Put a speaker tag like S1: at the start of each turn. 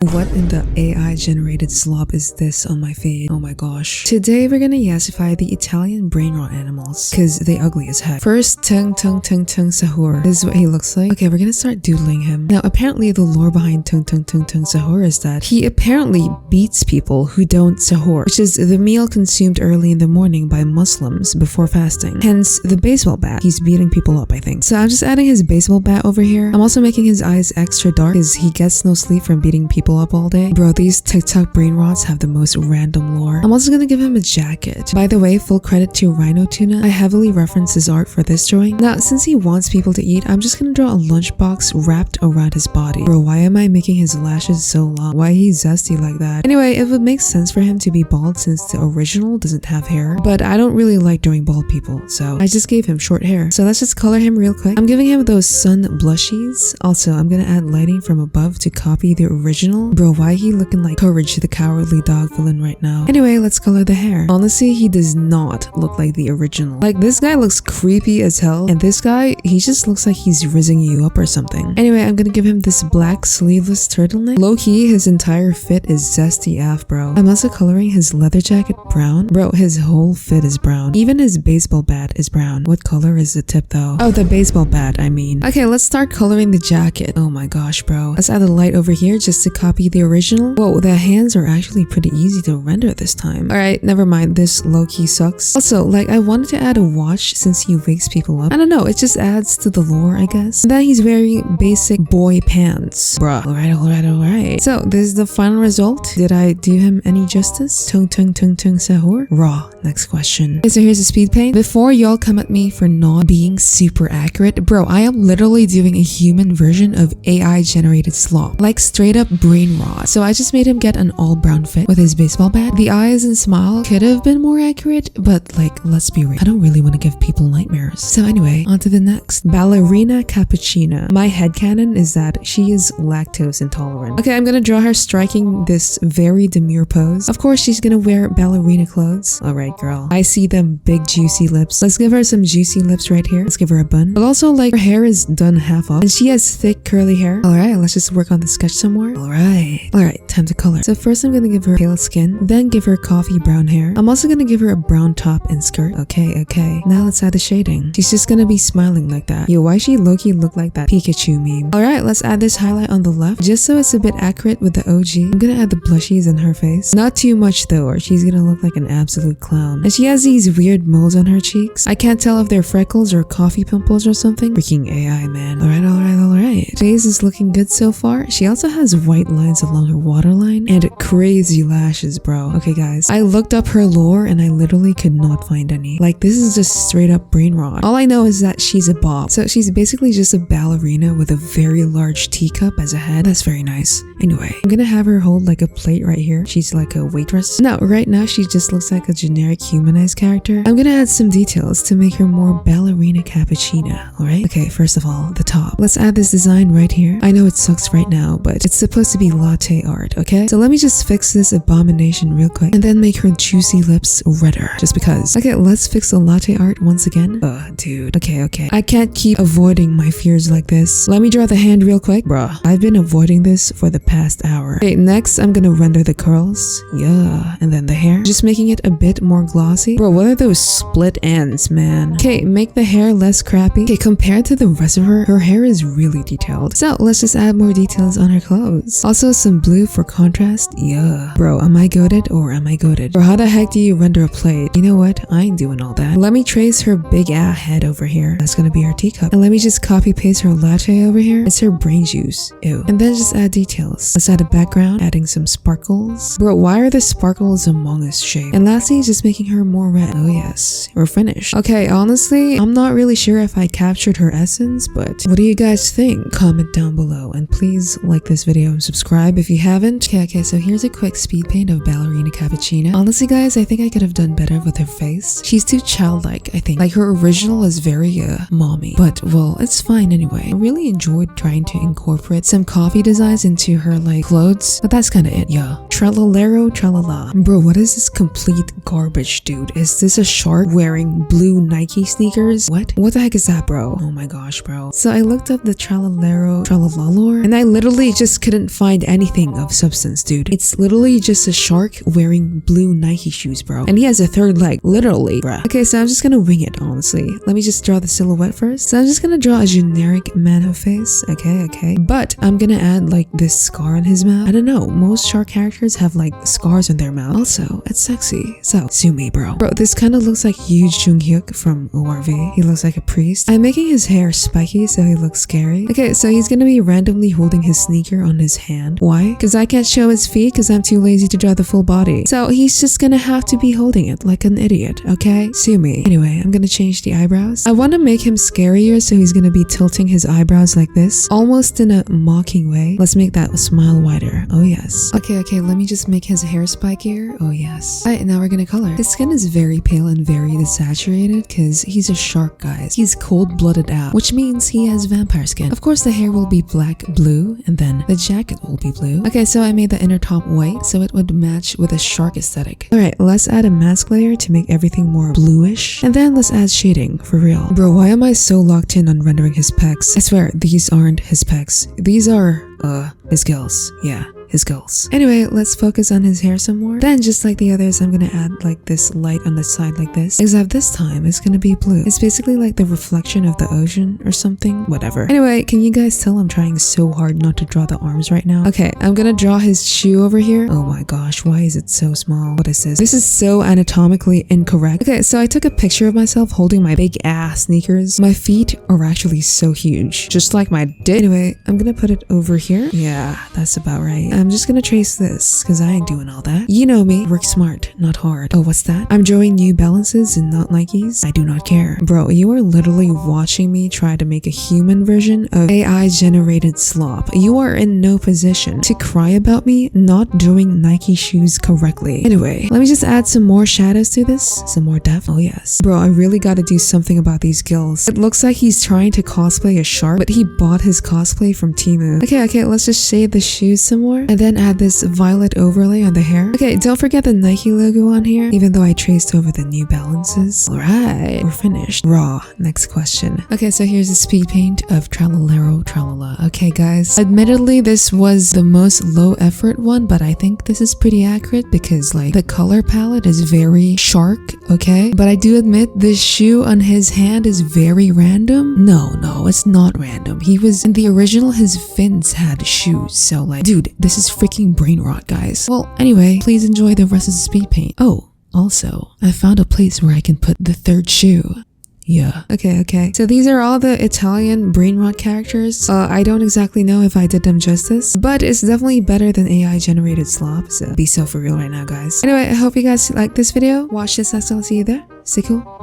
S1: What in the AI generated slop is this on my feed? Oh my gosh. Today we're gonna yassify the Italian brainrot animals cause they ugly as heck. First, Tung Tung Sahor. This is what he looks like. Okay, we're gonna start doodling him. Now apparently the lore behind Tung Tung Sahor is that he apparently beats people who don't sahur, which is the meal consumed early in the morning by Muslims before fasting. Hence the baseball bat. He's beating people up, I think. So I'm just adding his baseball bat over here. I'm also making his eyes extra dark because he gets no sleep from beating people up all day. Bro, these TikTok brainrots have the most random lore. I'm also gonna give him a jacket. By the way, full credit to Rhino Tuna. I heavily reference his art for this drawing. Now, since he wants people to eat, I'm just gonna draw a lunchbox wrapped around his body. Bro, why am I making his lashes so long? Why he's zesty like that? Anyway, it would make sense for him to be bald since the original doesn't have hair, but I don't really like drawing bald people, so I just gave him short hair. So let's just color him real quick. I'm giving him those sun blushies. Also, I'm gonna add lighting from above to copy the original. Bro, why he looking like Courage the Cowardly Dog villain right now? Anyway, let's color the hair. Honestly, he does not look like the original. Like, this guy looks creepy as hell, and this guy, he just looks like he's rizzing you up or something. Anyway, I'm gonna give him this black sleeveless turtleneck. Low-key, his entire fit is zesty af, bro. I'm also coloring his leather jacket brown. Bro, his whole fit is brown. Even his baseball bat is brown. What color is the tip though? Oh, the baseball bat, I mean. Okay, let's start coloring the jacket. Oh my gosh, bro. Let's add a light over here just to copy the original. Whoa, the hands are actually pretty easy to render this time. Alright, never mind. This low-key sucks. Also, like, I wanted to add a watch since he wakes people up. I don't know, it just adds to the lore, I guess. And then he's wearing basic boy pants. Bruh. Alright. So, this is the final result. Did I do him any justice? Tung Tung Sahor? Raw. Next question. Okay, so here's the speed paint. Before y'all come at me for not being super accurate, bro, I am literally doing a human version of AI generated slop. Like, straight up brain rot. So I just made him get an all brown fit with his baseball bat. The eyes and smile could have been more accurate, but like, let's be real, I don't really want to give people nightmares. So anyway, on to the next. Ballerina Cappuccino. My headcanon is that she is lactose intolerant. Okay, I'm gonna draw her striking this very demure pose. Of course, she's gonna wear ballerina clothes. Alright, girl. I see them big juicy lips. Let's give her some juicy lips right here. Let's give her a bun. But also, like, her hair is done half off and she has thick curly hair. Alright, let's just work on the sketch some more. Alright, time to color. So first I'm gonna give her pale skin, then give her coffee brown hair. I'm also gonna give her a brown top and skirt. Okay. Now let's add the shading. She's just gonna be smiling like that. Yo, why she low-key look like that Pikachu meme? Alright, let's add this highlight on the left, just so it's a bit accurate with the OG. I'm gonna add the blushies in her face. Not too much though, or she's gonna look like an absolute clown. And she has these weird moles on her cheeks. I can't tell if they're freckles or coffee pimples or something. Freaking AI, man. Alright. Face is looking good so far. She also has white lines along her waterline and crazy lashes, bro. Okay, guys, I looked up her lore and I literally could not find any. Like, this is just straight up brain rot. All I know is that she's a bob. So she's basically just a ballerina with a very large teacup as a head. That's very nice. Anyway, I'm gonna have her hold like a plate right here. She's like a waitress. No, right now she just looks like a generic humanized character. I'm gonna add some details to make her more Ballerina Cappuccino, alright? Okay, first of all, the top. Let's add this design right here. I know it sucks right now, but it's supposed to be latte art, okay? So let me just fix this abomination real quick and then make her juicy lips redder, just because. Okay, let's fix the latte art once again. Dude. Okay. I can't keep avoiding my fears like this. Let me draw the hand real quick. Bruh, I've been avoiding this for the past hour. Okay, next I'm gonna render the curls. Yeah, and then the hair. Just making it a bit more glossy. Bro, what are those split ends, man? Okay, make the hair less crappy. Okay, compared to the rest of her hair is really detailed. So let's just add more details on her clothes. Also some blue for contrast. Yeah. Bro, am I goated or am I goated? Or how the heck do you render a plate? You know what? I ain't doing all that. Let me trace her big ass head over here. That's gonna be her teacup. And let me just copy paste her latte over here. It's her brain juice. Ew. And then just add details. Let's add a background, adding some sparkles. Bro, why are the sparkles Among Us shape? And lastly, just making her more red. Oh yes, we're finished. Okay, honestly, I'm not really sure if I captured her essence, but what do you guys think? Comment down below and please like this video and subscribe if you haven't. Okay, so here's a quick speed paint of Ballerina Cappuccino. Honestly guys, I think I could have done better with her face. She's too childlike, I think. Like, her original is very mommy, but well, it's fine anyway. I really enjoyed trying to incorporate some coffee designs into her like clothes, but that's kind of it. Yeah. Talero Trellola. Bro, what is this complete garbage, dude? Is this a shark wearing blue Nike sneakers? What the heck is that, bro? Oh my gosh, bro. So I looked up the Talero Trellola lore and I literally just couldn't find find anything of substance, dude. It's literally just a shark wearing blue Nike shoes, bro. And he has a third leg, literally, bruh. Okay, so I'm just gonna wing it, honestly. Let me just draw the silhouette first. So I'm just gonna draw a generic manho face. Okay. But I'm gonna add like this scar on his mouth. I don't know, most shark characters have like scars on their mouth. Also, it's sexy. So, sue me, bro. Bro, this kind of looks like Yoo Jung-hyuk from ORV. He looks like a priest. I'm making his hair spiky so he looks scary. Okay, so he's gonna be randomly holding his sneaker on his hand. Why? Because I can't show his feet because I'm too lazy to draw the full body. So he's just gonna have to be holding it like an idiot, okay? Sue me. Anyway, I'm gonna change the eyebrows. I want to make him scarier, so he's gonna be tilting his eyebrows like this, almost in a mocking way. Let's make that smile wider. Oh yes. Okay, let me just make his hair spikier. Oh yes. Alright, now we're gonna color. His skin is very pale and very desaturated because he's a shark, guys. He's cold-blooded out, which means he has vampire skin. Of course, the hair will be black, blue, and then the jacket will be blue. Okay, so I made the inner top white so it would match with a shark aesthetic. Alright, let's add a mask layer to make everything more bluish. And then let's add shading, for real. Bro, why am I so locked in on rendering his pecs? I swear, these aren't his pecs. These are, his gills. Yeah. His gills. Anyway, let's focus on his hair some more. Then, just like the others, I'm gonna add like this light on the side like this. Except this time, it's gonna be blue. It's basically like the reflection of the ocean or something. Whatever. Anyway, can you guys tell I'm trying so hard not to draw the arms right now? Okay, I'm gonna draw his shoe over here. Oh my gosh, why is it so small? What is this? This is so anatomically incorrect. Okay, so I took a picture of myself holding my big ass sneakers. My feet are actually so huge, just like my dick. Anyway, I'm gonna put it over here. Yeah, that's about right. I'm just gonna trace this because I ain't doing all that. You know me, work smart, not hard. Oh, what's that? I'm drawing New Balances and not Nikes. I do not care. Bro, you are literally watching me try to make a human version of AI generated slop. You are in no position to cry about me not doing Nike shoes correctly. Anyway, let me just add some more shadows to this, some more depth. Oh yes. Bro, I really gotta do something about these gills. It looks like he's trying to cosplay a shark, but he bought his cosplay from Temu. Okay, let's just shade the shoes some more and then add this violet overlay on the hair. Okay, don't forget the Nike logo on here, even though I traced over the New Balances. Alright, we're finished. Raw. Next question. Okay, so here's the speed paint of Talero Trellola. Okay, guys. Admittedly, this was the most low effort one, but I think this is pretty accurate because like the color palette is very shark, okay? But I do admit this shoe on his hand is very random. No, it's not random. He was in the original, his fins had shoes, so like, dude, this is freaking Brainrot, guys. Well, anyway, please enjoy the rest of the speed paint. Oh, also, I found a place where I can put the third shoe. Yeah. Okay. So these are all the Italian Brainrot characters. I don't exactly know if I did them justice, but it's definitely better than AI generated slop, so be so for real right now, guys. Anyway, I hope you guys like this video. Watch this next one. I'll see you there. Stay cool.